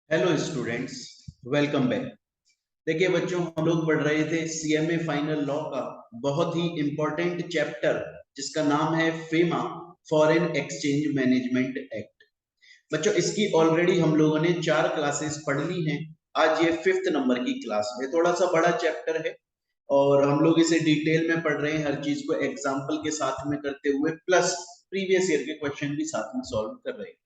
Hello students, welcome back. देखिए बच्चों, हम लोग पढ़ रहे थे सीएमए फाइनल लॉ का बहुत ही इंपॉर्टेंट चैप्टर जिसका नाम है FEMA, foreign exchange management act. बच्चों, इसकी ऑलरेडी हम लोगों ने 4 क्लासेस पढ़ ली हैं। आज ये 5th नंबर की क्लास है। थोड़ा सा बड़ा चैप्टर है और हम लोग इसे डिटेल में पढ़ रहे हैं, हर चीज को एग्जाम्पल के साथ में करते हुए, प्लस प्रीवियस ईयर के क्वेश्चन भी साथ में सॉल्व कर रहे हैं।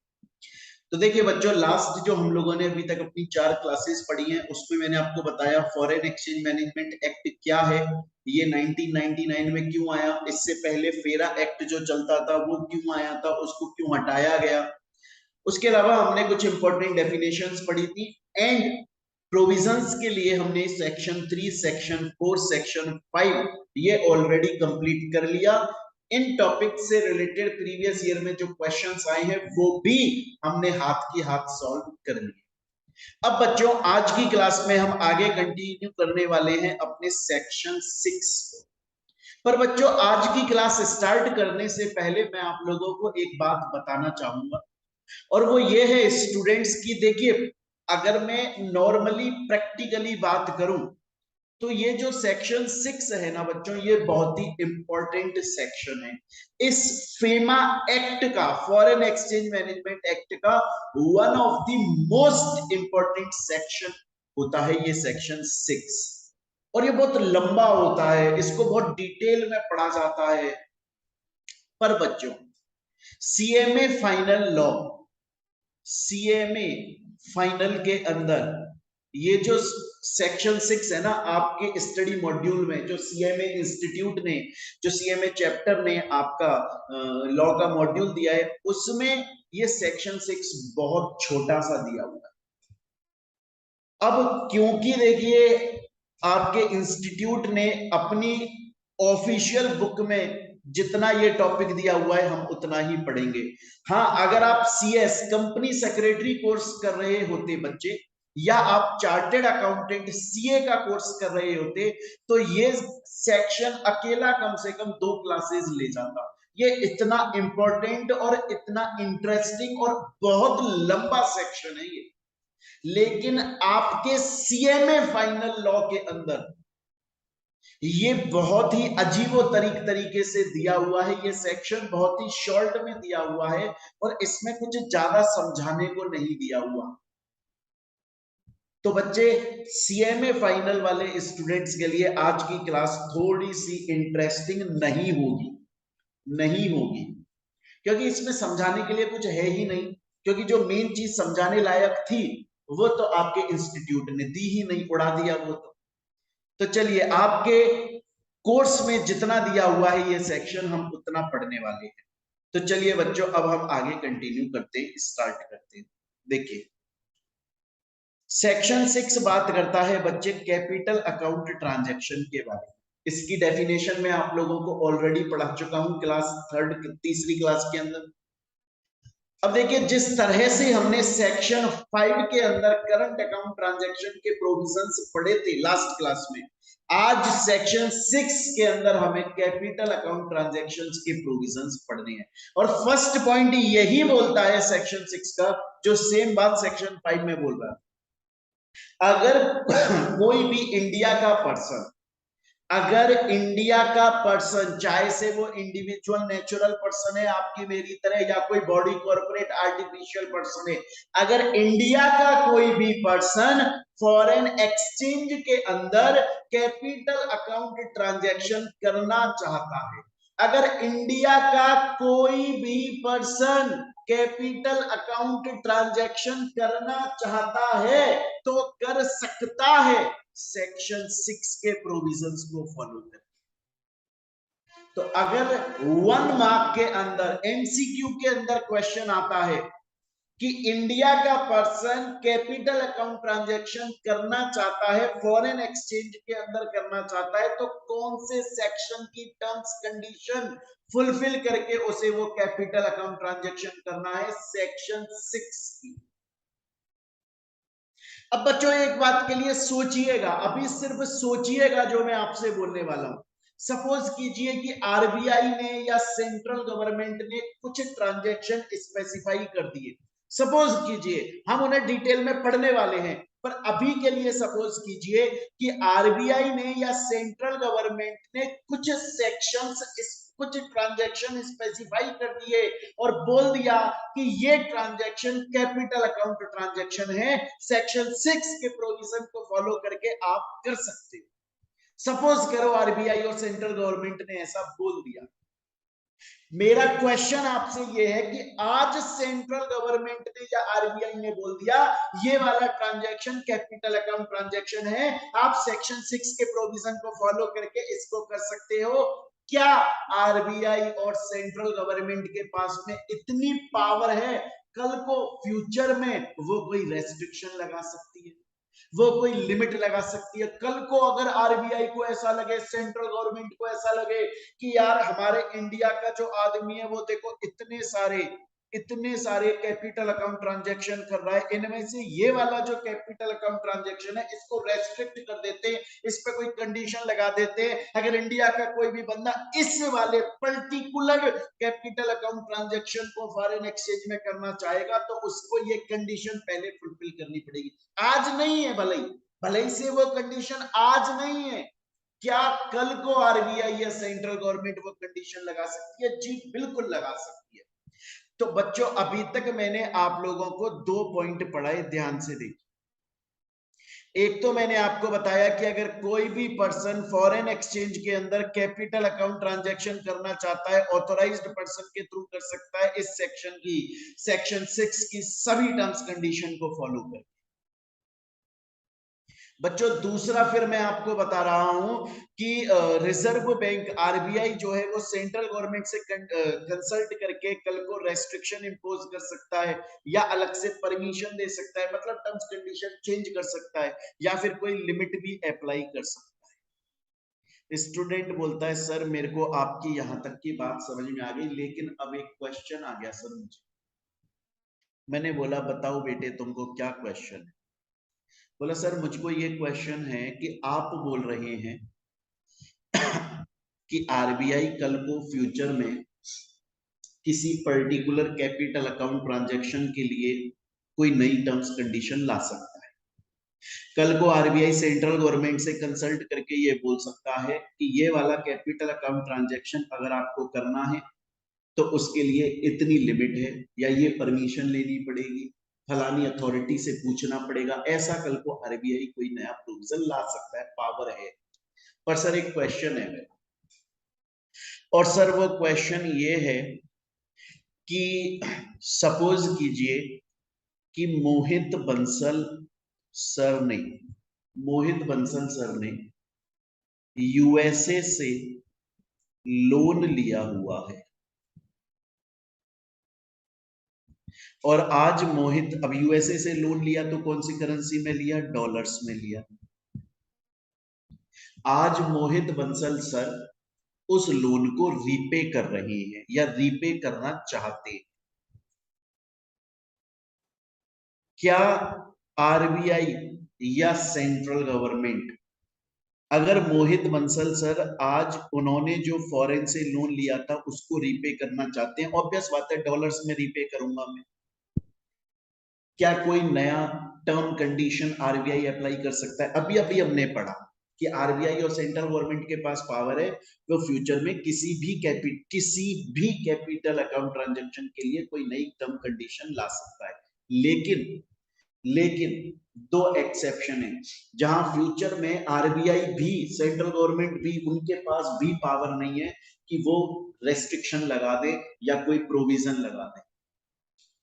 तो देखिए बच्चों, लास्ट जो हम लोगों ने अभी तक अपनी 4 क्लासेस पढ़ी हैं उसमें मैंने आपको बताया फॉरेन एक्सचेंज मैनेजमेंट एक्ट क्या है, ये 1999 में क्यों आया, इससे पहले फेरा एक्ट जो चलता था वो क्यों आया था, उसको क्यों हटाया गया। उसके अलावा हमने कुछ इंपॉर्टेंट डेफिनेशंस पढ़ी थी एंड प्रोविजंस के लिए हमने सेक्शन 3, सेक्शन 4, सेक्शन 5 ये ऑलरेडी कंप्लीट कर लिया। इन टॉपिक से रिलेटेड प्रीवियस ईयर में जो क्वेश्चंस आए हैं वो भी हमने हाथ की हाथ सॉल्व कर लिए। अब बच्चों, आज की क्लास में हम आगे कंटिन्यू करने वाले हैं अपने सेक्शन 6 को। पर बच्चों, आज की क्लास स्टार्ट करने से पहले मैं आप लोगों को एक बात बताना चाहूंगा, और वो ये है स्टूडेंट्स की। देखिए, अगर मैं नॉर्मली प्रैक्टिकली बात करूं तो ये जो सेक्शन 6 है ना बच्चों, ये बहुत ही इंपॉर्टेंट सेक्शन है। इस फेमा एक्ट का, फॉरेन एक्सचेंज मैनेजमेंट एक्ट का one of the most important section होता है ये सेक्शन 6। और ये बहुत लंबा होता है, इसको बहुत डिटेल में पढ़ा जाता है। पर बच्चों, CMA final law, CMA final के अंदर ये जो सेक्शन 6 है ना, आपके स्टडी मॉड्यूल में जो सीएमए इंस्टीट्यूट ने, जो सीएमए चैप्टर ने आपका लॉ का मॉड्यूल दिया है, उसमें ये सेक्शन 6 बहुत छोटा सा दिया हुआ है। अब क्योंकि देखिए, आपके इंस्टीट्यूट ने अपनी ऑफिशियल बुक में जितना ये टॉपिक दिया हुआ है हम उतना ही पढ़ेंगे। हाँ, अगर आप सीएस कंपनी सेक्रेटरी कोर्स कर रहे होते बच्चे, या आप चार्टेड अकाउंटेंट सीए का कोर्स कर रहे होते, तो ये सेक्शन अकेला कम से कम 2 क्लासेस ले जाता। ये इतना इंपॉर्टेंट और इतना इंटरेस्टिंग और बहुत लंबा सेक्शन है ये। लेकिन आपके सीएमए फाइनल लॉ के अंदर ये बहुत ही अजीबो तरीके से दिया हुआ है। ये सेक्शन बहुत ही शॉर्ट में दिया हुआ है और इसमें कुछ ज्यादा समझाने को नहीं दिया हुआ। तो बच्चे, सीएमए फाइनल वाले स्टूडेंट्स के लिए आज की क्लास थोड़ी सी इंटरेस्टिंग नहीं होगी, नहीं होगी, क्योंकि इसमें समझाने के लिए कुछ है ही नहीं। क्योंकि जो मेन चीज समझाने लायक थी वो तो आपके इंस्टीट्यूट ने दी ही नहीं, उड़ा दिया वो तो चलिए, आपके कोर्स में जितना दिया हुआ है ये सेक्शन हम उतना पढ़ने वाले हैं। तो चलिए बच्चों, अब हम आगे कंटिन्यू करते हैं, स्टार्ट करते हैं। देखिए, सेक्शन 6 बात करता है बच्चे कैपिटल अकाउंट ट्रांजैक्शन के बारे में। इसकी डेफिनेशन में आप लोगों को ऑलरेडी पढ़ा चुका हूं क्लास 3rd तीसरी क्लास के अंदर। अब देखिए, जिस तरह से हमने सेक्शन 5 के अंदर करंट अकाउंट ट्रांजैक्शन के प्रोविजंस पढ़े थे लास्ट क्लास में, आज सेक्शन 6 के अंदर हमें कैपिटल अकाउंट ट्रांजैक्शंस के प्रोविजंस पढ़ने हैं। और फर्स्ट पॉइंट यही बोलता है सेक्शन 6 का, जो सेम बात सेक्शन 5 में बोल रहा है। अगर कोई भी इंडिया का पर्सन, अगर इंडिया का पर्सन, चाहे से वो इंडिविजुअल नेचुरल पर्सन है आपकी मेरी तरह, या कोई बॉडी कॉर्पोरेट आर्टिफिशियल पर्सन है, अगर इंडिया का कोई भी पर्सन फॉरेन एक्सचेंज के अंदर कैपिटल अकाउंट ट्रांजैक्शन करना चाहता है, अगर इंडिया का कोई भी पर्सन कैपिटल अकाउंट ट्रांजैक्शन करना चाहता है तो कर सकता है, सेक्शन 6 के प्रोविजंस को फॉलो कर। तो अगर 1 मार्क के अंदर एमसीक्यू के अंदर क्वेश्चन आता है कि इंडिया का पर्सन कैपिटल अकाउंट ट्रांजैक्शन करना चाहता है, फॉरेन एक्सचेंज के अंदर करना चाहता है, तो कौन से सेक्शन की टर्म्स कंडीशन फुलफिल करके उसे वो कैपिटल अकाउंट ट्रांजैक्शन करना है, सेक्शन 6 की। अब बच्चों, एक बात के लिए सोचिएगा, अभी सिर्फ सोचिएगा जो मैं आपसे बोलने वाला हूं। सपोज कीजिए कि आरबीआई ने या सेंट्रल गवर्नमेंट ने कुछ ट्रांजैक्शन स्पेसिफाई कर दिए, सपोज कीजिए, हम उन्हें डिटेल में पढ़ने वाले हैं, पर अभी के लिए सपोज कीजिए कि आरबीआई ने या सेंट्रल गवर्नमेंट ने कुछ सेक्शंस, कुछ ट्रांजैक्शन स्पेसिफाई कर दिए और बोल दिया कि ये ट्रांजैक्शन कैपिटल अकाउंट ट्रांजैक्शन है, सेक्शन 6 के प्रोविजन को फॉलो करके आप कर सकते हो। सपोज करो आरबीआई और सेंट्रल गवर्नमेंट ने ऐसा बोल दिया। मेरा क्वेश्चन आपसे ये है कि आज सेंट्रल गवर्नमेंट ने या आरबीआई ने बोल दिया ये वाला ट्रांजैक्शन कैपिटल अकाउंट ट्रांजैक्शन है, आप सेक्शन 6 के प्रोविजन को फॉलो करके इसको कर सकते हो। क्या आरबीआई और सेंट्रल गवर्नमेंट के पास में इतनी पावर है, कल को फ्यूचर में वो कोई रेस्ट्रिक्शन लगा सकती है, वो कोई लिमिट लगा सकती है? कल को अगर आरबीआई को ऐसा लगे, सेंट्रल गवर्नमेंट को ऐसा लगे कि यार हमारे इंडिया का जो आदमी है वो देखो इतने सारे कैपिटल अकाउंट ट्रांजैक्शन कर रहा है, इनमें से ये वाला जो कैपिटल अकाउंट ट्रांजैक्शन है इसको रेस्ट्रिक्ट कर देते, इस पे कोई कंडीशन लगा देते। अगर इंडिया का कोई भी बंदा इस वाले पर्टिकुलर कैपिटल अकाउंट ट्रांजैक्शन को फॉरेन एक्सचेंज में करना चाहेगा तो उसको ये कंडीशन पहले फुलफिल करनी पड़ेगी। आज नहीं है, भले से वो कंडीशन आज नहीं है, क्या कल को आरबीआई या सेंट्रल गवर्नमेंट वो कंडीशन लगा सकती है? जी बिल्कुल लगा सकती है। तो बच्चों अभी तक मैंने आप लोगों को 2 पॉइंट पढ़ाए, ध्यान से देखिए। एक तो मैंने आपको बताया कि अगर कोई भी पर्सन फॉरेन एक्सचेंज के अंदर कैपिटल अकाउंट ट्रांजैक्शन करना चाहता है, ऑथोराइज्ड पर्सन के थ्रू कर सकता है, इस सेक्शन 6 की सभी टर्म्स कंडीशन को फॉलो कर। बच्चों दूसरा फिर मैं आपको बता रहा हूं कि रिजर्व बैंक आरबीआई जो है वो सेंट्रल गवर्नमेंट से कंसल्ट करके कल को रेस्ट्रिक्शन इंपोज कर सकता है या अलग से परमिशन दे सकता है, मतलब टर्म्स कंडीशन चेंज कर सकता है या फिर कोई लिमिट भी अप्लाई कर सकता है। स्टूडेंट बोलता है सर मेरे को आपकी यहां तक की बात समझ में आ गई, लेकिन अब एक क्वेश्चन आ गया सर मुझे। मैंने बोला बताओ बेटे तुमको क्या क्वेश्चन है? बोला सर मुझको ये क्वेश्चन है कि आप बोल रहे हैं कि आरबीआई कल को फ्यूचर में किसी पर्टिकुलर कैपिटल अकाउंट ट्रांजैक्शन के लिए कोई नई टर्म्स कंडीशन ला सकता है। कल को आरबीआई सेंट्रल गवर्नमेंट से कंसल्ट करके ये बोल सकता है कि ये वाला कैपिटल अकाउंट ट्रांजैक्शन अगर आपको करना है तो उसके लिए इतनी लिमिट है या ये परमिशन लेनी पड़ेगी, फलानी अथॉरिटी से पूछना पड़ेगा। ऐसा कल को आरबीआई कोई नया प्रोविजन ला सकता है, पावर है। पर सर एक क्वेश्चन है मेरा, और सर वो क्वेश्चन ये है कि सपोज कीजिए कि मोहित बंसल सर ने यूएसए से लोन लिया हुआ है और आज मोहित, अब यूएसए से लोन लिया तो कौन सी करेंसी में लिया? डॉलर्स में लिया। आज मोहित बंसल सर उस लोन को रीपे कर रहे हैं या रीपे करना चाहते हैं। क्या आरबीआई या सेंट्रल गवर्नमेंट, अगर मोहित बंसल सर आज उन्होंने जो फॉरेन से लोन लिया था उसको रीपे करना चाहते हैं, ऑब्वियस बात है डॉलर्स में रीपे करूंगा मैं, क्या कोई नया टर्म कंडीशन आरबीआई अप्लाई कर सकता है? अभी अभी हमने पढ़ा कि आरबीआई और सेंट्रल गवर्नमेंट के पास पावर है, वो फ्यूचर में किसी भी कैपिटल अकाउंट ट्रांजैक्शन के लिए कोई नई टर्म कंडीशन ला सकता है। लेकिन दो एक्सेप्शन है जहां फ्यूचर में आरबीआई भी, सेंट्रल गवर्नमेंट भी, उनके पास भी पावर नहीं है कि वो रेस्ट्रिक्शन लगा दे या कोई प्रोविजन लगा दे।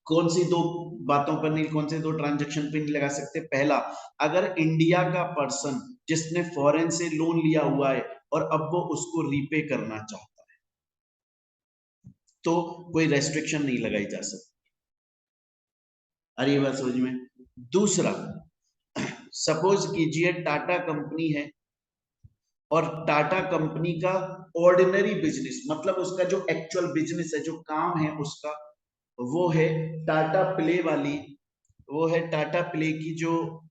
कौन सी दो बातों पर नहीं, कौन से दो ट्रांजैक्शन पे नहीं लगा सकते? पहला, अगर इंडिया का पर्सन जिसने फॉरेन से लोन लिया हुआ है और अब वो उसको रीपे करना चाहता है तो कोई रेस्ट्रिक्शन नहीं लगाई जा सकती। अरे ये बात समझ में। दूसरा, सपोज कीजिए टाटा कंपनी है और टाटा कंपनी का ऑर्डिनरी बिजनेस, मतलब उसका जो एक्चुअल बिजनेस है, जो काम है उसका, वो है टाटा प्ले वाली, वो है टाटा प्ले की जो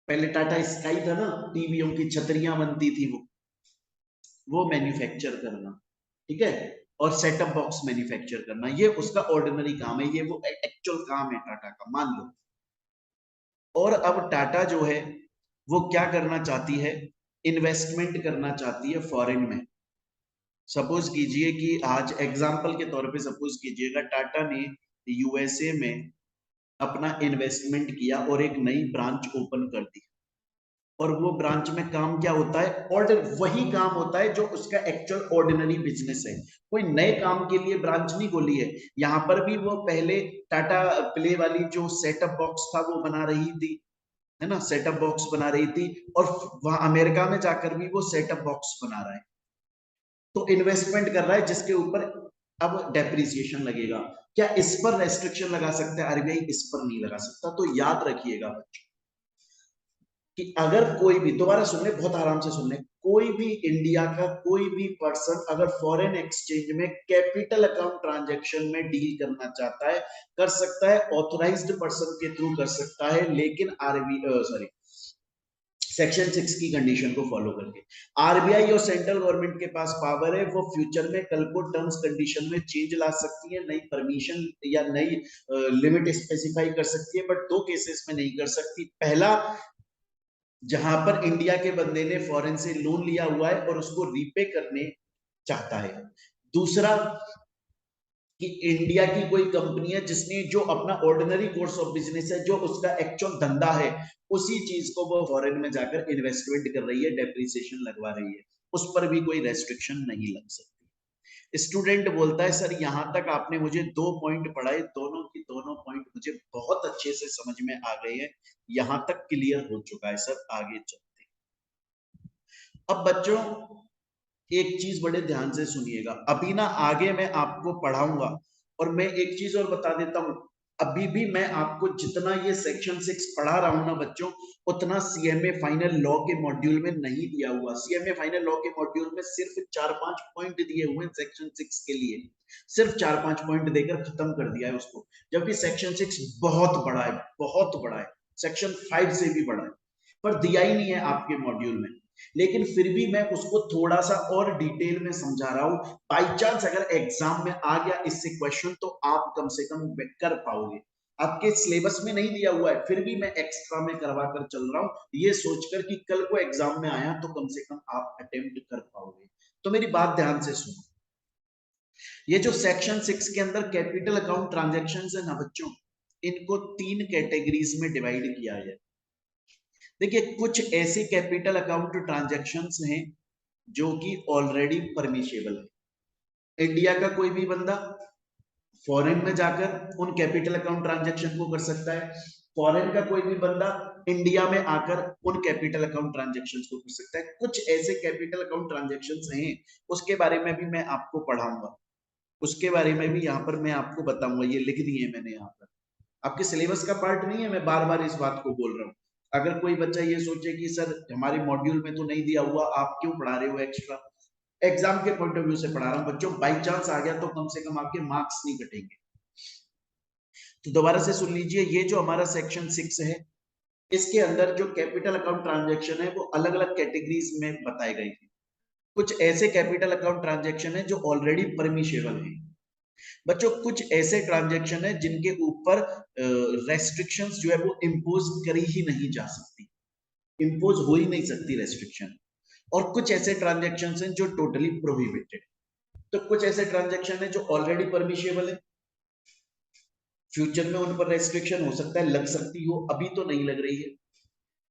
पहले टाटा स्काई था ना, टीवियों की छतरियां बनती थी, वो मैन्युफैक्चर करना, ठीक है। और सेटअप बॉक्स मैन्युफैक्चर करना, ये उसका ऑर्डिनरी काम है, ये वो एक्चुअल काम है टाटा का, मान लो। और अब टाटा जो है वो क्या करना चाहती है, इन्वेस्टमेंट करना चाहती है फॉरेन में। सपोज कीजिए कि आज एग्जांपल के तौर पे सपोज कीजिएगा टाटा ने यूएसए में अपना इन्वेस्टमेंट किया और एक नई ब्रांच ओपन कर दी। और वो ब्रांच में काम क्या होता है, ऑर्डर वही काम होता है जो उसका एक्चुअल ऑर्डिनरी बिजनेस है। कोई नए काम के लिए ब्रांच नहीं खोली है। यहाँ पर भी वो पहले टाटा प्ले वाली जो सेटअप बॉक्स था वो बना रही थी, है ना, सेटअप बॉक्स बना रही थी, और वहां अमेरिका में जाकर भी वो सेटअप बॉक्स बना रहा है। तो इन्वेस्टमेंट कर रहा है जिसके ऊपर अब डेप्रिसिएशन लगेगा। क्या इस पर रेस्ट्रिक्शन लगा सकता है आरबीआई? इस पर नहीं लगा सकता। तो याद रखिएगा बच्चों कि अगर कोई भी, दोबारा सुन ले, बहुत आराम से सुन ले, कोई भी इंडिया का कोई भी पर्सन अगर फॉरेन एक्सचेंज में कैपिटल अकाउंट ट्रांजैक्शन में डील करना चाहता है, कर सकता है, ऑथराइज्ड पर्सन के थ्रू कर सकता है, लेकिन सेक्शन 6 की कंडीशन को फॉलो करके। आरबीआई और सेंट्रल गवर्नमेंट के पास पावर है, वो फ्यूचर में कल को टर्म्स कंडीशन में चेंज ला सकती है, नई परमिशन या नई लिमिट स्पेसिफाई कर सकती है, बट दो केसेस में नहीं कर सकती। पहला, जहां पर इंडिया के बंदे ने फॉरेन से लोन लिया हुआ है और उसको रीपे करने चाहता है। दूसरा, कि इंडिया की कोई कंपनी है जिसने जो अपना ऑर्डिनरी कोर्स ऑफ बिजनेस है, जो उसका एक्चुअल धंधा है, उसी चीज को वो फॉरेन में जाकर इन्वेस्टमेंट कर रही है, डेप्रिसिएशन लगवा रही है, उस पर भी कोई रेस्ट्रिक्शन नहीं लग सकती। स्टूडेंट बोलता है सर यहाँ तक आपने मुझे 2 पॉइंट पढ़ाए, दोनों की दोनों पॉइंट मुझे बहुत अच्छे से समझ में आ गए हैं, यहाँ तक क्लियर हो चुका है सर, आगे चलते। अब बच्चों एक चीज बड़े ध्यान से सुनिएगा, अभी ना आगे मैं आपको पढ़ाऊंगा, और मैं एक चीज और बता देता हूं, अभी भी मैं आपको जितना ये सेक्शन 6 पढ़ा रहा हूं ना बच्चों, उतना सीएमए फाइनल लॉ के मॉड्यूल में नहीं दिया हुआ। सीएमए फाइनल लॉ के मॉड्यूल में सिर्फ 4-5 पॉइंट दिए हुए हैं सेक्शन 6 के लिए, सिर्फ 4-5 पॉइंट देकर खत्म कर दिया है उसको, जबकि सेक्शन 6 बहुत बड़ा है, बहुत बड़ा है, सेक्शन 5 से भी बड़ा है, पर दिया ही नहीं है आपके मॉड्यूल में। लेकिन फिर भी मैं उसको थोड़ा सा और डिटेल में समझा रहा हूं, बाई चांस अगर एग्जाम में आ गया इससे क्वेश्चन तो आप कम से कम कर पाओगे। आपके सिलेबस में नहीं दिया हुआ है, फिर भी मैं एक्स्ट्रा में करवा कर चल रहा हूं, ये सोचकर कि कल को एग्जाम में आया तो कम से कम आप अटेम्प्ट कर पाओगे। तो मेरी बात ध्यान से सुनो, ये जो सेक्शन 6 के अंदर कैपिटल अकाउंट ट्रांजेक्शन है ना बच्चों, इनको 3 कैटेगरीज में डिवाइड किया है। देखिए, कुछ ऐसे कैपिटल अकाउंट ट्रांजैक्शंस हैं जो कि ऑलरेडी परमिशेबल है। इंडिया का कोई भी बंदा फॉरेन में जाकर उन कैपिटल अकाउंट ट्रांजैक्शन को कर सकता है, फॉरेन का कोई भी बंदा इंडिया में आकर उन कैपिटल अकाउंट ट्रांजैक्शंस को कर सकता है। कुछ ऐसे कैपिटल अकाउंट ट्रांजैक्शंस हैं, उसके बारे में भी मैं आपको पढ़ाऊंगा, उसके बारे में भी यहाँ पर मैं आपको बताऊंगा, ये लिख दिए मैंने यहाँ पर। आपके सिलेबस का पार्ट नहीं है, मैं बार बार इस बात को बोल रहा हूँ। अगर कोई बच्चा ये सोचे कि सर हमारे मॉड्यूल में तो नहीं दिया हुआ, आप क्यों पढ़ा रहे हो एक्स्ट्रा, एग्जाम के पॉइंट ऑफ व्यू से पढ़ा रहा हूँ बच्चों, बाई चांस आ गया तो कम से कम आपके मार्क्स नहीं कटेंगे। तो दोबारा से सुन लीजिए, ये जो हमारा सेक्शन 6 है, इसके अंदर जो कैपिटल अकाउंट ट्रांजेक्शन है वो अलग अलग कैटेगरीज में बताए गए हैं। कुछ ऐसे कैपिटल अकाउंट ट्रांजेक्शन है जो ऑलरेडी परमिशेबल है बच्चों, कुछ ऐसे ट्रांजेक्शन है जिनके ऊपर रेस्ट्रिक्शंस जो है वो इम्पोज करी ही नहीं जा सकती, इम्पोज हो ही नहीं सकती रेस्ट्रिक्शन। और कुछ ऐसे ट्रांजेक्शन हैं जो टोटली प्रोहिबिटेड। तो कुछ ऐसे ट्रांजेक्शन है जो ऑलरेडी परमिशेबल है, फ्यूचर में उन पर रेस्ट्रिक्शन हो सकता है, लग सकती हो, अभी तो नहीं लग रही है।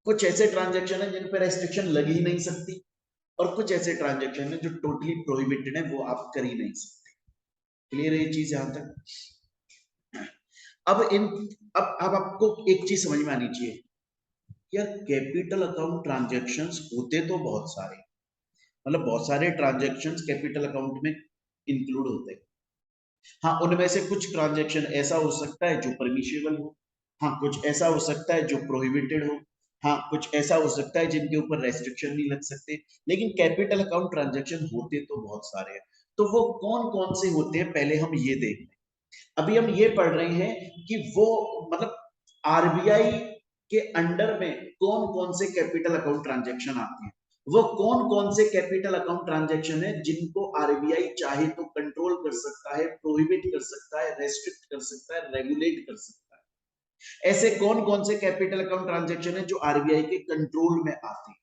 कुछ ऐसे ट्रांजेक्शन है जिन पर रेस्ट्रिक्शन लग ही नहीं सकती, और कुछ ऐसे ट्रांजेक्शन है जो टोटली प्रोहिबिटेड है, वो आप कर ही नहीं सकते। क्लियर है ये चीज यहां तक? अब इन अब आपको एक चीज समझ में आनी चाहिए, यार कैपिटल अकाउंट ट्रांजैक्शंस होते तो बहुत सारे, मतलब बहुत सारे ट्रांजैक्शंस कैपिटल अकाउंट में इंक्लूड होते हैं। हाँ, उनमें से कुछ ट्रांजैक्शन ऐसा हो सकता है जो परमिशेबल हो, हाँ कुछ ऐसा हो सकता है जो प्रोहिबिटेड हो, हाँ कुछ ऐसा हो सकता है जिनके ऊपर रेस्ट्रिक्शन नहीं लग सकते, लेकिन कैपिटल अकाउंट ट्रांजैक्शन होते तो बहुत सारे हैं। तो वो कौन कौन से होते हैं पहले हम ये देख लें। अभी हम ये पढ़ रहे हैं कि वो, मतलब आरबीआई के अंडर में कौन कौन से कैपिटल अकाउंट ट्रांजैक्शन आते हैं। वो कौन कौन से कैपिटल अकाउंट ट्रांजैक्शन है जिनको आरबीआई चाहे तो कंट्रोल कर सकता है, प्रोहिबिट कर सकता है, रेस्ट्रिक्ट कर सकता है, रेगुलेट कर सकता है। ऐसे कौन कौन से कैपिटल अकाउंट ट्रांजैक्शन है जो आरबीआई के कंट्रोल में आते हैं।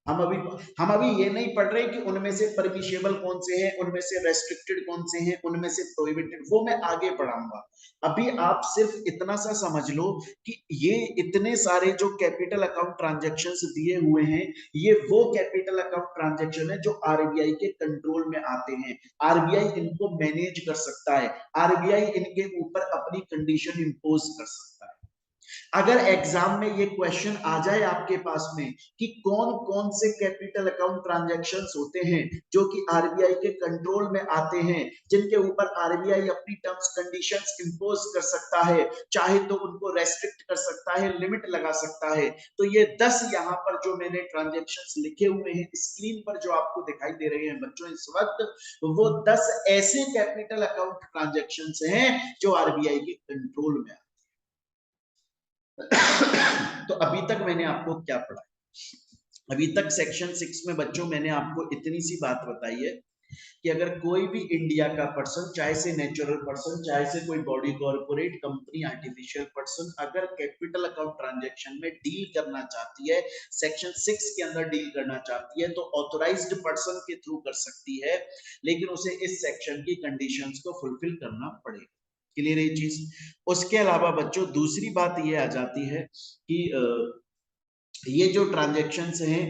हम अभी ये नहीं पढ़ रहे कि उनमें से परमिशेबल कौन से हैं, उनमें से रेस्ट्रिक्टेड कौन से हैं, उनमें से प्रोहिबिटेड, वो मैं आगे पढ़ाऊंगा। अभी आप सिर्फ इतना सा समझ लो कि ये इतने सारे जो कैपिटल अकाउंट ट्रांजैक्शंस दिए हुए हैं, ये वो कैपिटल अकाउंट ट्रांजैक्शन है जो आरबीआई के कंट्रोल में आते हैं। आरबीआई इनको मैनेज कर सकता है, आरबीआई इनके ऊपर अपनी कंडीशन इंपोज कर सकता है। अगर एग्जाम में ये क्वेश्चन आ जाए आपके पास में कि कौन कौन से कैपिटल अकाउंट ट्रांजैक्शंस होते हैं जो कि आरबीआई के कंट्रोल में आते हैं, जिनके ऊपर आरबीआई अपनी टर्म्स कंडीशंस इंपोज कर सकता है, चाहे तो उनको रेस्ट्रिक्ट कर सकता है, लिमिट लगा सकता है, तो ये 10 यहाँ पर जो मैंने ट्रांजैक्शंस लिखे हुए हैं स्क्रीन पर जो आपको दिखाई दे रहे हैं बच्चों इस वक्त, वो 10 ऐसे कैपिटल अकाउंट ट्रांजैक्शंस हैं जो आरबीआई के कंट्रोल में। तो अभी तक मैंने आपको क्या पढ़ाया? अभी तक सेक्शन 6 में बच्चों मैंने आपको इतनी सी बात बताई है कि अगर कोई भी इंडिया का पर्सन, चाहे से नेचुरल पर्सन, चाहे से कोई body corporate company, artificial person, अगर कैपिटल अकाउंट ट्रांजैक्शन में डील करना चाहती है, सेक्शन 6 के अंदर डील करना चाहती है, तो ऑथोराइज्ड पर्सन के थ्रू कर सकती है, लेकिन उसे इस सेक्शन की कंडीशंस को फुलफिल करना पड़ेगा। क्लियर है ये चीज? उसके अलावा बच्चों दूसरी बात ये आ जाती है कि ये जो ट्रांजैक्शंस हैं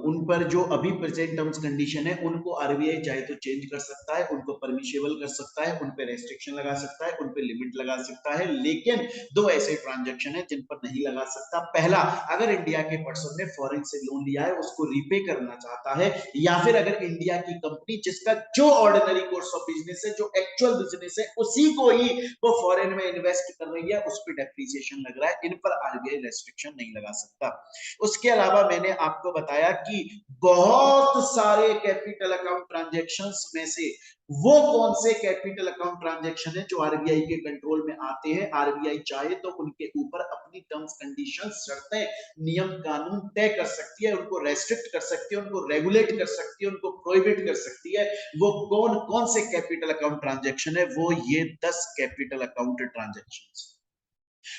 उन पर जो अभी प्रेजेंट टर्म्स कंडीशन है उनको आरबीआई चाहे तो चेंज कर सकता है, उनको परमिशेबल कर सकता है, उन पे रेस्ट्रिक्शन लगा सकता है, उन पे लिमिट लगा सकता है, लेकिन दो ऐसे ट्रांजैक्शन है जिन पर नहीं लगा सकता। पहला, अगर इंडिया के पर्सन ने फॉरेन से लोन लिया है उसको रीपे करना चाहता है, या फिर अगर इंडिया की कंपनी जिसका जो ऑर्डिनरी कोर्स ऑफ बिजनेस है, जो एक्चुअल बिजनेस है, उसी को ही वो फॉरेन में इन्वेस्ट कर रही है, उस पर डेप्रिसिएशन लग रहा है, इन पर आरबीआई रेस्ट्रिक्शन नहीं लगा सकता। उसके अलावा मैंने आपको बताया कि बहुत सारे कैपिटल अकाउंट ट्रांजैक्शंस में से वो कौन से कैपिटल अकाउंट ट्रांजैक्शन है जो आरबीआई के कंट्रोल में आते हैं, आरबीआई चाहे तो उनके ऊपर अपनी टर्म्स कंडीशंस, शर्तें, नियम कानून तय कर सकती है, उनको रेस्ट्रिक्ट कर सकती है, उनको रेगुलेट कर सकती है, उनको प्रोहिबिट कर सकती है। वो कौन कौन से कैपिटल अकाउंट ट्रांजैक्शन है? वो ये 10 कैपिटल अकाउंट ट्रांजैक्शंस।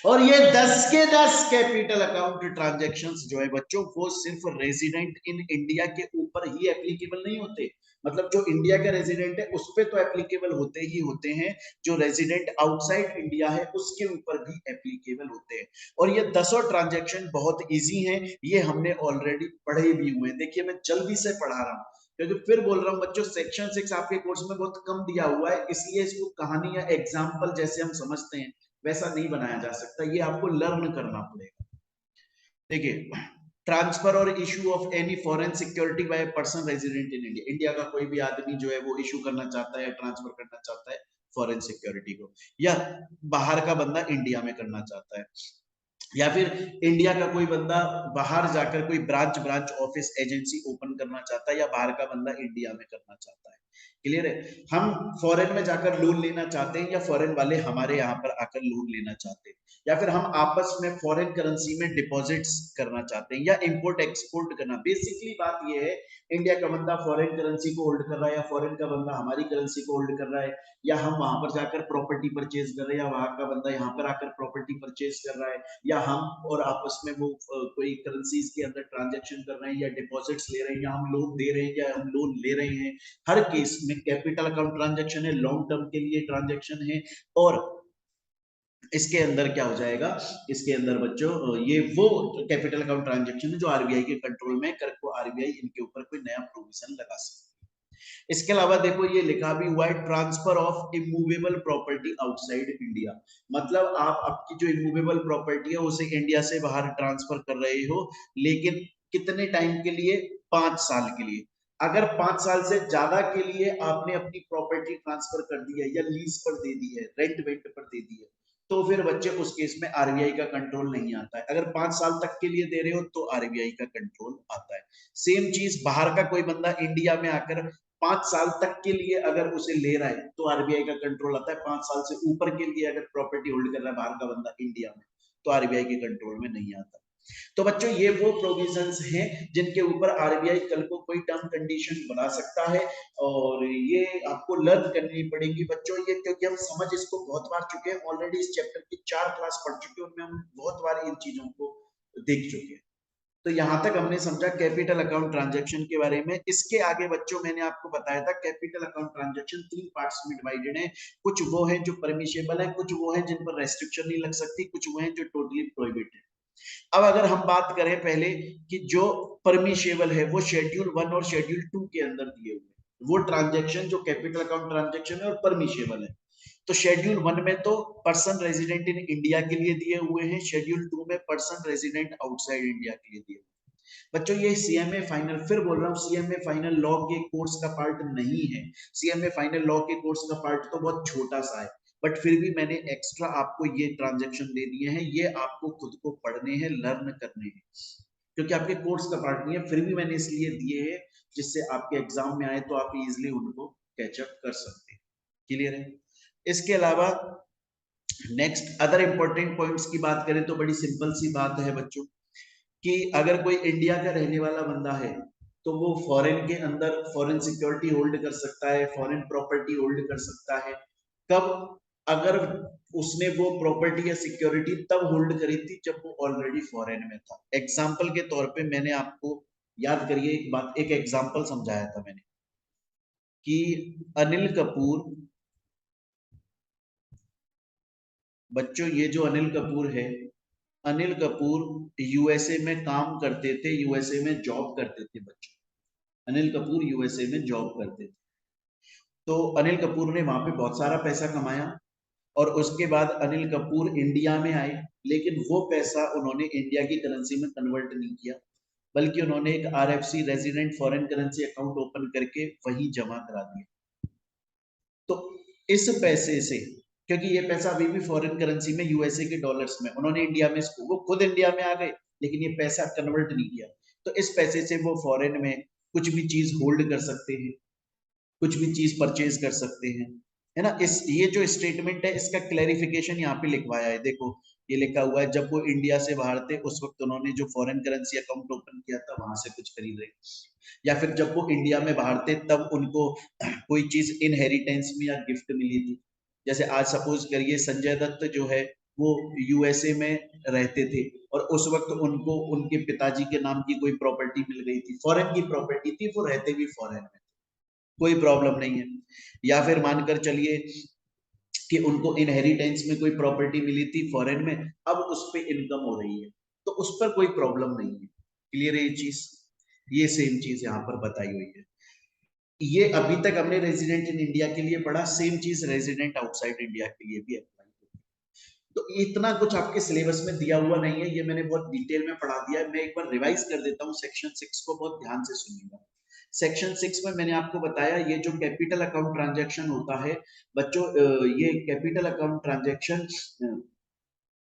और ये 10 के 10 कैपिटल अकाउंट ट्रांजैक्शंस जो है बच्चों, वो सिर्फ रेजिडेंट इन इंडिया के ऊपर ही एप्लीकेबल नहीं होते। मतलब जो इंडिया का रेजिडेंट है उस पे तो एप्लीकेबल होते ही होते हैं, जो रेजिडेंट आउटसाइड इंडिया है उसके ऊपर भी एप्लीकेबल होते हैं। और ये 10 ट्रांजैक्शन बहुत इजी हैं, ये हमने ऑलरेडी पढ़े भी हुए हैं। देखिए मैं जल्दी से पढ़ा रहा हूँ क्योंकि फिर बोल रहा हूँ बच्चों, सेक्शन 6 आपके कोर्स में बहुत कम दिया हुआ है, इसलिए इसको कहानी या एग्जाम्पल जैसे हम समझते हैं वैसा नहीं बनाया जा सकता, ये आपको लर्न करना पड़ेगा। देखिए, ट्रांसफर और issue of any foreign security by person resident in India, India का कोई भी आदमी जो है वो इशू करना चाहता है, ट्रांसफर करना चाहता है फॉरेन सिक्योरिटी को, या बाहर का बंदा इंडिया में करना चाहता है, या फिर इंडिया का कोई बंदा बाहर जाकर कोई ब्रांच ऑफिस एजेंसी ओपन करना चाहता है, या बाहर का बंदा इंडिया में करना चाहता है। क्लियर है? हम फॉरेन में जाकर लोन लेना चाहते हैं, या फॉरेन वाले हमारे यहाँ पर आकर लोन लेना चाहते हैं, या फिर हम आपस में फॉरेन करेंसी में डिपॉजिट्स करना चाहते हैं, या इंपोर्ट एक्सपोर्ट करना। बेसिकली बात यह है, इंडिया का बंदा फॉरेन करेंसी को होल्ड कर रहा है, या फॉरेन का बंदा हमारी करेंसी को होल्ड कर रहा है, या हम वहां पर जाकर प्रॉपर्टी परचेज कर रहे हैं, या वहां का बंदा यहाँ पर आकर प्रॉपर्टी परचेज कर रहा है, या हम और आपस में वो कोई करेंसीज के अंदर ट्रांजैक्शन कर रहे हैं, या डिपॉजिट्स ले रहे हैं, या हम लोन दे रहे हैं, या हम लोन ले रहे हैं। हर केस में कैपिटल अकाउंट ट्रांजैक्शन है, लॉन्ग टर्म के लिए ट्रांजैक्शन है। और इसके अंदर क्या हो जाएगा, इसके अंदर बच्चों ये वो कैपिटल अकाउंट ट्रांजैक्शन है जो आरबीआई के कंट्रोल में कर को आरबीआई इनके ऊपर कोई नया प्रोविजन लगा सकता है। इसके अलावा देखो ये लिखा भी हुआ है, transfer of immovable property outside India. मतलब आप आपकी जो इमूवेबल प्रॉपर्टी है उसे इंडिया से बाहर ट्रांसफर कर रहे हो, लेकिन कितने टाइम के लिए? 5 साल के लिए। अगर 5 साल से ज्यादा के लिए आपने अपनी प्रॉपर्टी ट्रांसफर कर दी है, या लीज पर दे दी है, रेंट वेंट पर दे दी है, तो फिर बच्चे उस केस में आरबीआई का कंट्रोल नहीं आता है। अगर 5 साल तक के लिए दे रहे हो तो आरबीआई का कंट्रोल आता है। सेम चीज बाहर का कोई बंदा इंडिया में आकर 5 साल तक के लिए अगर उसे ले रहा है तो आरबीआई का कंट्रोल आता है। 5 साल से ऊपर के लिए अगर प्रॉपर्टी होल्ड कर रहा है बाहर का बंदा इंडिया में, तो आरबीआई के कंट्रोल में नहीं आता। तो बच्चों ये वो प्रोविजंस हैं जिनके ऊपर आरबीआई कल को कोई टर्म कंडीशन बना सकता है, और ये आपको लर्न करनी पड़ेगी बच्चों ये, क्योंकि हम समझ इसको बहुत बार चुके हैं ऑलरेडी, इस चैप्टर की 4 क्लास पढ़ चुके हैं, उनमें हम बहुत बार इन चीजों को देख चुके हैं। तो यहां तक हमने समझा कैपिटल अकाउंट ट्रांजैक्शन के बारे में। इसके आगे बच्चों मैंने आपको बताया था कैपिटल अकाउंट ट्रांजैक्शन 3 पार्ट्स में डिवाइडेड है। कुछ वो है जो परमिशेबल है, कुछ वो है जिन पर रेस्ट्रिक्शन नहीं लग सकती, कुछ वो है जो टोटली प्रोहिबिटेड है। अब अगर हम बात करें पहले कि जो परमिशेबल है वो शेड्यूल 1 और शेड्यूल 2 के अंदर दिए हुए हैं, वो ट्रांजैक्शन जो कैपिटल अकाउंट ट्रांजैक्शन है और परमिशेबल है। तो शेड्यूल 1 में तो पर्सन रेजिडेंट इन इंडिया के लिए दिए हुए हैं, शेड्यूल 2 में पर्सन रेजिडेंट आउटसाइड इंडिया के लिए दिए हुए हैं। बच्चों ये सीएमए फाइनल, फिर बोल रहा हूँ, सीएमए फाइनल लॉ के कोर्स का पार्ट नहीं है। सीएमए फाइनल लॉ के कोर्स का पार्ट तो बहुत छोटा सा है, बट फिर भी मैंने एक्स्ट्रा आपको ये ट्रांजैक्शन दे दिए हैं, ये आपको खुद को पढ़ने हैं, लर्न करने हैं, क्योंकि आपके कोर्स का पार्ट नहीं है, फिर भी मैंने इसलिए दिए हैं जिससे आपके एग्जाम में आए तो आप इजिली उनको कैचअप कर सकते हैं। क्लियर है? इसके अलावा नेक्स्ट अदर इंपॉर्टेंट पॉइंट्स की बात करें तो बड़ी सिंपल सी बात है बच्चों कि अगर कोई इंडिया का रहने वाला बंदा है तो वो फॉरेन के अंदर फॉरेन सिक्योरिटी होल्ड कर सकता है, फॉरेन प्रॉपर्टी होल्ड कर सकता है। कब? अगर उसने वो प्रॉपर्टी या सिक्योरिटी तब होल्ड करी थी जब वो ऑलरेडी फॉरेन में था। एग्जाम्पल के तौर पे मैंने आपको याद करिए एक बात, एक एग्जाम्पल समझाया था मैंने कि अनिल कपूर, बच्चों ये जो अनिल कपूर है, अनिल कपूर यूएसए में काम करते थे, यूएसए में जॉब करते थे बच्चों, अनिल कपूर यूएसए में जॉब करते थे। तो अनिल कपूर ने वहां पे बहुत सारा पैसा कमाया और उसके बाद अनिल कपूर इंडिया में आए, लेकिन वो पैसा उन्होंने इंडिया की करेंसी में कन्वर्ट नहीं किया, बल्कि उन्होंने एक RFC resident foreign currency account open करके वही जमा करा दिया। तो इस पैसे से, क्योंकि ये पैसा अभी भी फॉरेन करेंसी में यूएसए के डॉलर्स में, उन्होंने इंडिया में इसको, वो खुद इंडिया में आ गए लेकिन ये पैसा कन्वर्ट नहीं किया, तो इस पैसे से वो फॉरेन में कुछ भी चीज होल्ड कर सकते हैं, कुछ भी चीज परचेज कर सकते हैं, है ना। इस ये जो स्टेटमेंट है इसका क्लैरिफिकेशन यहाँ पे लिखवाया है, देखो ये लिखा हुआ है, जब वो इंडिया से बाहर थे उस वक्त उन्होंने जो फॉरेन करेंसी अकाउंट ओपन किया था वहां से कुछ खरीद रहे, या फिर जब वो इंडिया में बाहर थे तब उनको कोई चीज इनहेरिटेंस में या गिफ्ट मिली थी। जैसे आज सपोज करिए संजय दत्त जो है वो यूएसए में रहते थे और उस वक्त उनको उनके पिताजी के नाम की कोई प्रॉपर्टी मिल गई थी, फॉरेन की प्रॉपर्टी थी, वो रहते भी फॉरेन में, कोई प्रॉब्लम नहीं है। या फिर मानकर चलिए कि उनको इनहेरिटेंस में कोई प्रॉपर्टी मिली थी फॉरेन में, अब उस पर इनकम हो रही है, तो उस पर कोई प्रॉब्लम नहीं है। क्लियर है ये चीज? ये सेम चीज यहाँ पर बताई हुई है। ये अभी तक हमने रेजिडेंट इन इंडिया के लिए पढ़ा, सेम चीज रेजिडेंट आउटसाइड इंडिया के लिए भी अप्लाई होती है। तो इतना कुछ आपके सिलेबस में दिया हुआ नहीं है, ये मैंने बहुत डिटेल में पढ़ा दिया है। मैं एक बार रिवाइज कर देता हूँ सेक्शन 6 को, बहुत ध्यान से सुनिएगा। सेक्शन 6 में मैंने आपको बताया ये जो कैपिटल अकाउंट ट्रांजैक्शन होता है बच्चों, ये कैपिटल अकाउंट ट्रांजैक्शन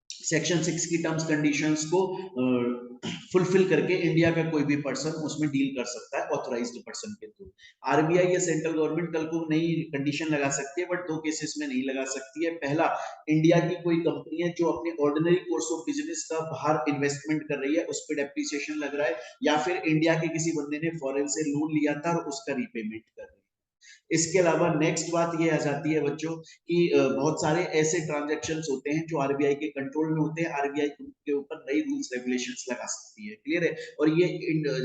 सेक्शन 6 की टर्म्स कंडीशंस को फुलफिल करके इंडिया का कोई भी पर्सन उसमें डील कर सकता है ऑथराइज्ड पर्सन के थ्रू। आरबीआई या सेंट्रल गवर्नमेंट कल को नई कंडीशन लगा सकती है, बट दो केसेस में नहीं लगा सकती है। पहला, इंडिया की कोई कंपनी है जो अपने ऑर्डिनरी कोर्स ऑफ बिजनेस का बाहर इन्वेस्टमेंट कर रही है, उस पर डेप्रिसिएशन लग रहा है, या फिर इंडिया के किसी बंदे ने फॉरेन से लोन लिया था और उसका रीपेमेंट कर रहे हैं। इसके अलावा नेक्स्ट बात ये आ जाती है बच्चों कि बहुत सारे ऐसे ट्रांजैक्शंस होते हैं जो आरबीआई के कंट्रोल में होते हैं, आरबीआई के ऊपर नई रूल्स रेगुलेशंस लगा सकती है। क्लियर है? और ये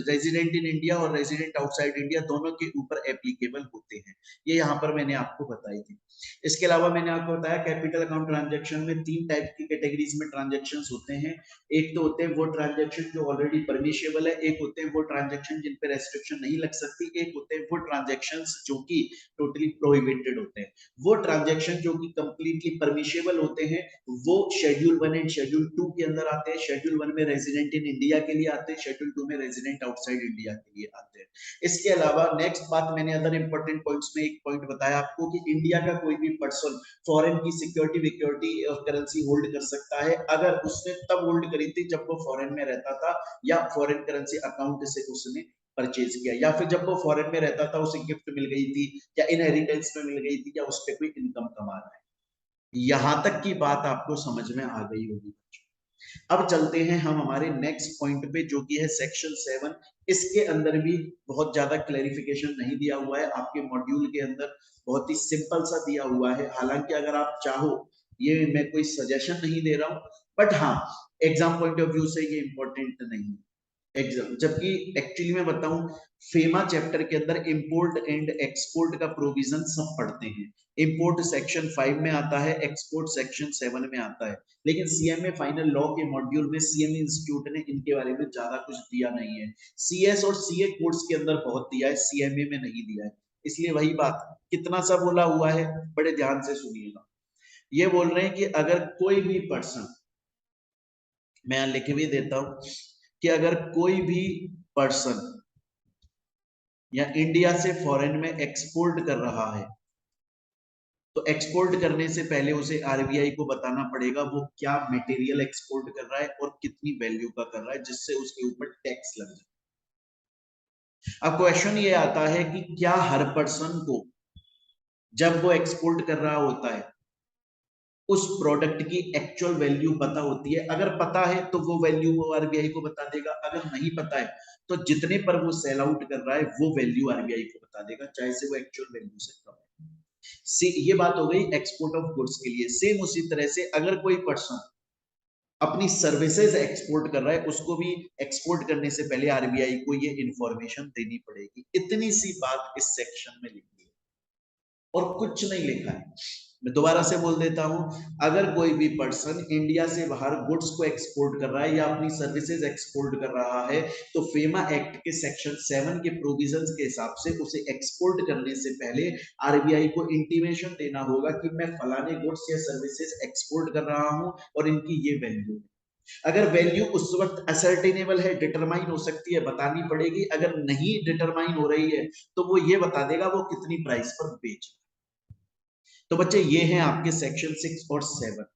रेजिडेंट इन इंडिया और रेजिडेंट आउटसाइड इंडिया दोनों के ऊपर एप्लीकेबल होते हैं। ये यहाँ पर मैंने आपको बताई थी। इसके अलावा मैंने आपको बताया कैपिटल अकाउंट ट्रांजैक्शन में 3 टाइप की कैटेगरीज में ट्रांजैक्शंस होते हैं। एक तो होते हैं वो ट्रांजैक्शन जो ऑलरेडी परमिशेबल है, एक होते हैं वो ट्रांजैक्शन जिन पे रेस्ट्रिक्शन नहीं लग सकती, एक होते हैं वो ट्रांजैक्शंस जो कि टोटली प्रोहिबिटेड होते हैं। वो ट्रांजैक्शन जो कि कंप्लीटली परमिशेबल होते हैं वो शेड्यूल 1 एंड शेड्यूल 2 के अंदर आते हैं। शेड्यूल 1 में रेजिडेंट इन इंडिया के लिए आते हैं, शेड्यूल 2 में रेजिडेंट आउटसाइड इंडिया के लिए आते हैं। इसके अलावा नेक्स्ट बात मैंने अदर इंपॉर्टेंट पॉइंट्स में एक पॉइंट बताया आपको कि इंडिया का कोई भी पर्सन फॉरेन की सिक्योरिटी विक्योरिटी और करेंसी होल्ड कर सकता है अगर उसने तब होल्ड करी थी जब वो फॉरेन में रहता था या फॉरेन करेंसी अकाउंट से उसने परचेज किया, या फिर जब वो फॉरेन में रहता था उसे गिफ्ट मिल गई थी या इनहेरिटेंस में मिल गई थी या उस पर कोई इनकम कमा रहा है। यहां तक की बात आपको समझ में आ गई होगी। अब चलते हैं हम हमारे नेक्स्ट पॉइंट पे, जो कि है सेक्शन 7। इसके अंदर भी बहुत ज्यादा क्लैरिफिकेशन नहीं दिया हुआ है आपके मॉड्यूल के अंदर, बहुत ही सिंपल सा दिया हुआ है। हालांकि अगर आप चाहो, ये मैं कोई सजेशन नहीं दे रहा हूं, बट हाँ, एग्जाम पॉइंट ऑफ व्यू से ये इंपॉर्टेंट नहीं है एग्जाम। जबकि एक्चुअली मैं बताऊं, फेमा चैप्टर के अंदर इंपोर्ट एंड एक्सपोर्ट का प्रोविजन सब पढ़ते हैं। इंपोर्ट सेक्शन 5 में आता है, एक्सपोर्ट सेक्शन 7 में आता है। लेकिन सीएमए फाइनल लॉ के मॉड्यूल में सीएमए इंस्टीट्यूट ने इनके बारे में ज्यादा कुछ दिया नहीं है। सीएस और सीए कोर्स के अंदर बहुत दिया है, सीएमए में नहीं दिया है। इसलिए वही बात, कितना सा बोला हुआ है, बड़े ध्यान से सुनिएगा। ये बोल रहे हैं कि अगर कोई भी पर्सन, मैं यहां लिख भी देता हूं, कि अगर कोई भी पर्सन या इंडिया से फॉरेन में एक्सपोर्ट कर रहा है, तो एक्सपोर्ट करने से पहले उसे आरबीआई को बताना पड़ेगा वो क्या मटेरियल एक्सपोर्ट कर रहा है और कितनी वैल्यू का कर रहा है, जिससे उसके ऊपर टैक्स लग जाए। अब क्वेश्चन ये आता है कि क्या हर पर्सन को जब वो एक्सपोर्ट कर रहा होता है उस प्रोडक्ट की एक्चुअल वैल्यू पता होती है? अगर पता है तो वो वैल्यू वो आरबीआई को बता देगा, अगर नहीं पता है तो जितने पर वो सेल आउट कर रहा है वो वैल्यू आरबीआई को बता देगा, चाहे से वो एक्चुअल वैल्यू से कम है। ये बात हो गई एक्सपोर्ट ऑफ गुड्स के लिए। सेम उसी तरह से अगर कोई पर्सन अपनी सर्विसेज एक्सपोर्ट कर रहा है, उसको भी एक्सपोर्ट करने से पहले आरबीआई को ये इंफॉर्मेशन देनी पड़ेगी। इतनी सी बात इस सेक्शन में लिखी है और कुछ नहीं लिखा है। मैं दोबारा से बोल देता हूं, अगर कोई भी पर्सन इंडिया से बाहर गुड्स को एक्सपोर्ट कर रहा है या अपनी सर्विसेज एक्सपोर्ट कर रहा है, तो फेमा एक्ट के सेक्शन 7 के प्रोविजंस के हिसाब से उसे एक्सपोर्ट करने से पहले आरबीआई को इंटीमेशन देना होगा कि मैं फलाने गुड्स या सर्विसेज एक्सपोर्ट कर रहा हूं और इनकी ये वैल्यू है। अगर वैल्यू उस वक्त असर्टेनेबल है, डिटरमाइन हो सकती है, बतानी पड़ेगी। अगर नहीं डिटरमाइन हो रही है तो वो ये बता देगा वो कितनी प्राइस पर बेच। तो बच्चे ये हैं आपके सेक्शन 6 और 7।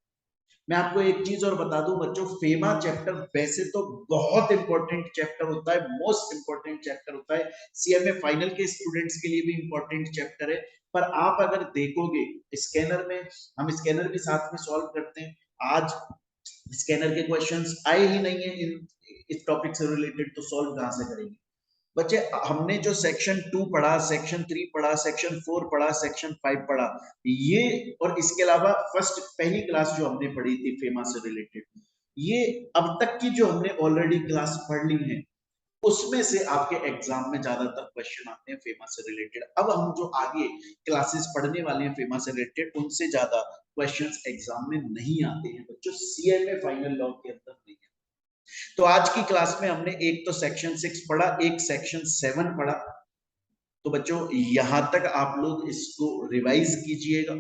मैं आपको एक चीज और बता दूं बच्चों, फेमा चैप्टर वैसे तो बहुत इंपॉर्टेंट चैप्टर होता है, मोस्ट इंपॉर्टेंट चैप्टर होता है, सीएमए फाइनल के स्टूडेंट्स के लिए भी इंपॉर्टेंट चैप्टर है। पर आप अगर देखोगे स्कैनर में, हम स्कैनर भी साथ में सॉल्व करते हैं। आज स्कैनर के क्वेश्चंस आए ही नहीं है इन इस टॉपिक से रिलेटेड, तो सॉल्व कहां से करेंगे बच्चे? हमने जो सेक्शन 2 पढ़ा, सेक्शन 3 पढ़ा, सेक्शन 4 पढ़ा, सेक्शन 5 पढ़ा, ये और इसके अलावा फर्स्ट पहली क्लास जो हमने पढ़ी थी फेमा से रिलेटेड, ये अब तक की जो हमने ऑलरेडी क्लास पढ़ ली है, उसमें से आपके एग्जाम में ज्यादातर क्वेश्चन आते हैं फेमा से रिलेटेड। अब हम जो आगे क्लासेस पढ़ने वाले हैं फेमा से रिलेटेड, उनसे ज्यादा क्वेश्चंस एग्जाम में नहीं आते हैं बच्चों, सीएमए फाइनल लॉ के अंदर नहीं। तो आज की क्लास में हमने एक तो सेक्शन 6 पढ़ा, एक सेक्शन 7 पढ़ा। तो बच्चों यहां तक आप लोग इसको रिवाइज कीजिएगा,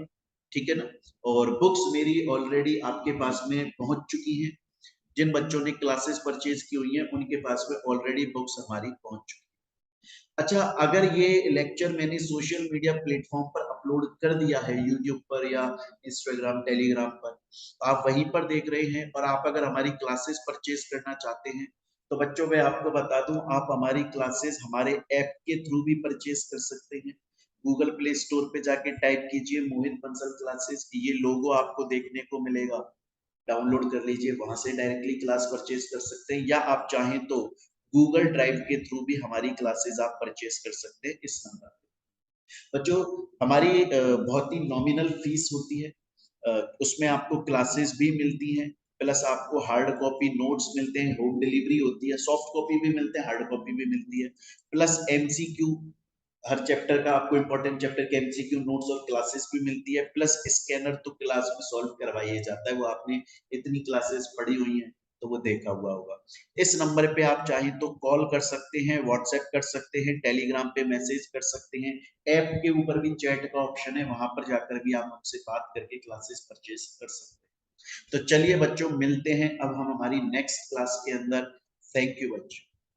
ठीक है ना? और बुक्स मेरी ऑलरेडी आपके पास में पहुंच चुकी हैं। जिन बच्चों ने क्लासेस परचेज की हुई हैं उनके पास में ऑलरेडी बुक्स हमारी पहुंच चुकी हैं। अच्छा, अगर ये लेक्चर मैंने सोशल मीडिया प्लेटफॉर्म पर अपलोड कर दिया है, यूट्यूब पर या इंस्टाग्राम टेलीग्राम पर, आप वहीं पर देख रहे हैं, और आप अगर हमारी क्लासेस परचेज करना चाहते हैं, तो बच्चों मैं आपको बता दूं, आप हमारी क्लासेस हमारे ऐप के थ्रू भी परचेज कर सकते हैं। गूगल प्ले स्टोर पे जाके टाइप कीजिए मोहित बंसल क्लासेस, ये लोगो आपको देखने को मिलेगा, डाउनलोड कर लीजिए, वहां से डायरेक्टली क्लास परचेज कर सकते हैं, या आप चाहें तो गूगल ड्राइव के थ्रू भी हमारी क्लासेस आप परचेज कर सकते हैं इस नंबर पे। बच्चों हमारी बहुत ही नॉमिनल फीस होती है, उसमें आपको क्लासेस भी मिलती हैं, प्लस आपको हार्ड कॉपी नोट्स मिलते हैं, होम डिलीवरी होती है, सॉफ्ट कॉपी भी मिलते हैं, हार्ड कॉपी भी मिलती है, प्लस एमसीक्यू, हर चैप्टर का आपको इंपॉर्टेंट चैप्टर के एमसीक्यू नोट्स और क्लासेस भी मिलती है, प्लस स्कैनर तो क्लास में सॉल्व करवाया जाता है, वो आपने इतनी क्लासेस पढ़ी हुई हैं तो वो देखा हुआ होगा। इस नंबर पे आप चाहें तो कॉल कर सकते हैं, व्हाट्सएप कर सकते हैं, टेलीग्राम पे मैसेज कर सकते हैं, ऐप के ऊपर भी चैट का ऑप्शन है, वहां पर जाकर भी आप हमसे बात करके क्लासेस परचेज कर सकते हैं। तो चलिए बच्चों मिलते हैं अब हम हमारी नेक्स्ट क्लास के अंदर। थैंक यू बच्चों।